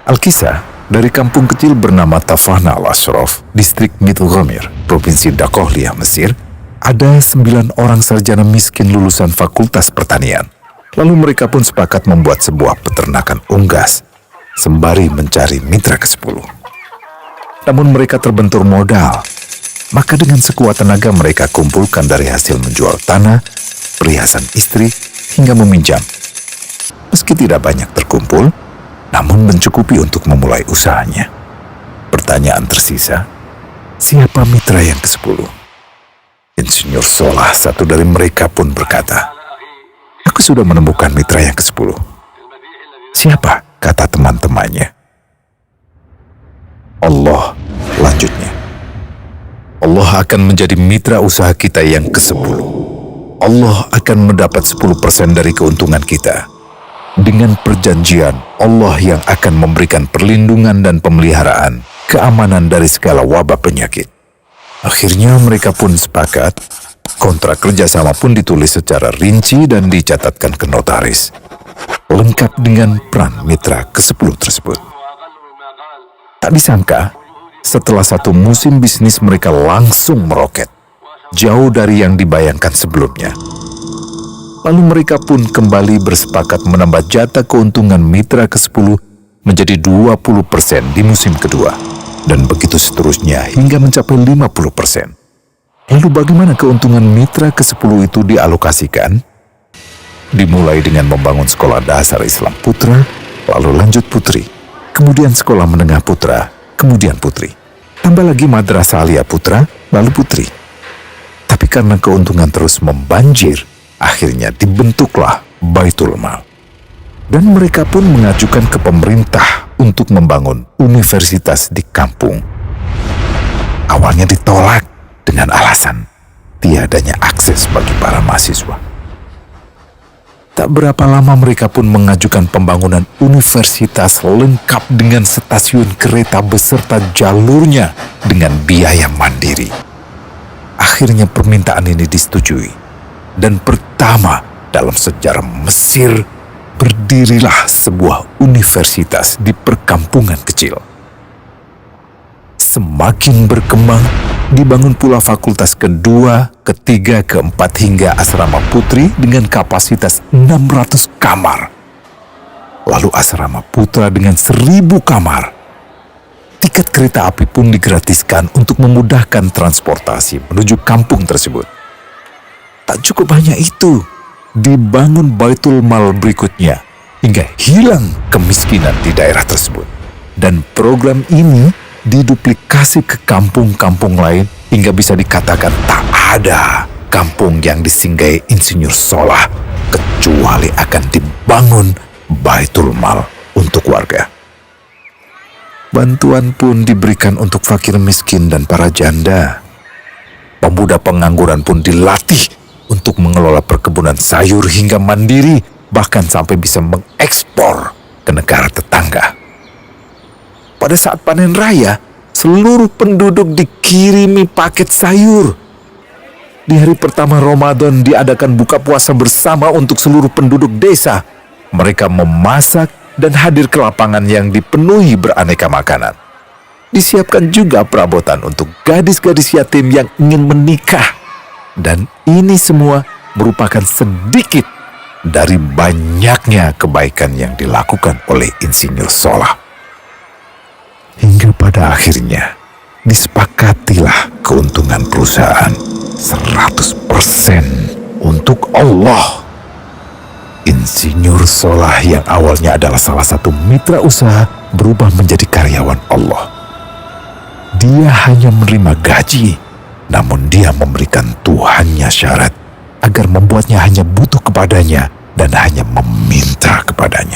Al-Kisah dari kampung kecil bernama Tafana Al-Ashraf, distrik Middle Ghamir, provinsi Dakohliyah, Mesir, ada 9 orang sarjana miskin lulusan fakultas pertanian. Lalu mereka pun sepakat membuat sebuah peternakan unggas, sembari mencari mitra ke-10. Namun mereka terbentur modal, maka dengan sekuat tenaga mereka kumpulkan dari hasil menjual tanah, perhiasan istri, hingga meminjam. Meski tidak banyak terkumpul, namun mencukupi untuk memulai usahanya. Pertanyaan tersisa, siapa mitra yang ke-10? Insinyur Solah, satu dari mereka, pun berkata, "Aku sudah menemukan mitra yang ke-10. Siapa?" kata teman-temannya. "Allah," lanjutnya. "Allah akan menjadi mitra usaha kita yang ke-10. Allah akan mendapat 10% dari keuntungan kita. Dengan perjanjian, Allah yang akan memberikan perlindungan dan pemeliharaan, keamanan dari segala wabah penyakit." Akhirnya mereka pun sepakat. Kontrak kerjasama pun ditulis secara rinci dan dicatatkan ke notaris, lengkap dengan peran mitra ke-10 tersebut. Tak disangka, setelah 1 musim bisnis mereka langsung meroket, jauh dari yang dibayangkan sebelumnya. Lalu mereka pun kembali bersepakat menambah jatah keuntungan mitra ke-10 menjadi 20% di musim kedua, dan begitu seterusnya hingga mencapai 50%. Lalu bagaimana keuntungan mitra ke-10 itu dialokasikan? Dimulai dengan membangun sekolah dasar Islam putra, lalu lanjut putri, kemudian sekolah menengah putra, kemudian putri. Tambah lagi madrasah aliyah putra, lalu putri. Tapi karena keuntungan terus membanjir, akhirnya dibentuklah Baitul Mal. Dan mereka pun mengajukan ke pemerintah untuk membangun universitas di kampung. Awalnya ditolak dengan alasan tiadanya akses bagi para mahasiswa. Tak berapa lama mereka pun mengajukan pembangunan universitas lengkap dengan stasiun kereta beserta jalurnya dengan biaya mandiri. Akhirnya permintaan ini disetujui, dan pertama dalam sejarah Mesir berdirilah sebuah universitas di perkampungan kecil. Semakin berkembang, dibangun pula fakultas kedua, ketiga, keempat hingga asrama putri dengan kapasitas 600 kamar. Lalu asrama putra dengan 1000 kamar. Tiket kereta api pun digratiskan untuk memudahkan transportasi menuju kampung tersebut. Tak cukup hanya itu, dibangun Baitul Mal berikutnya hingga hilang kemiskinan di daerah tersebut. Dan program ini diduplikasi ke kampung-kampung lain hingga bisa dikatakan tak ada kampung yang disinggahi Insinyur Solah kecuali akan dibangun Baitul Mal untuk warga. Bantuan pun diberikan untuk fakir miskin dan para janda. Pemuda pengangguran pun dilatih untuk mengelola perkebunan sayur hingga mandiri, bahkan sampai bisa mengekspor ke negara tetangga. Pada saat panen raya, seluruh penduduk dikirimi paket sayur. Di hari pertama Ramadan diadakan buka puasa bersama untuk seluruh penduduk desa. Mereka memasak dan hadir ke lapangan yang dipenuhi beraneka makanan. Disiapkan juga perabotan untuk gadis-gadis yatim yang ingin menikah. Dan ini semua merupakan sedikit dari banyaknya kebaikan yang dilakukan oleh Insinyur Solah. Hingga pada akhirnya disepakatilah keuntungan perusahaan 100% untuk Allah. Insinyur Solah yang awalnya adalah salah satu mitra usaha berubah menjadi karyawan Allah. Dia hanya menerima gaji, namun dia memberikan Tuhannya syarat agar membuatnya hanya butuh kepadanya dan hanya meminta kepadanya.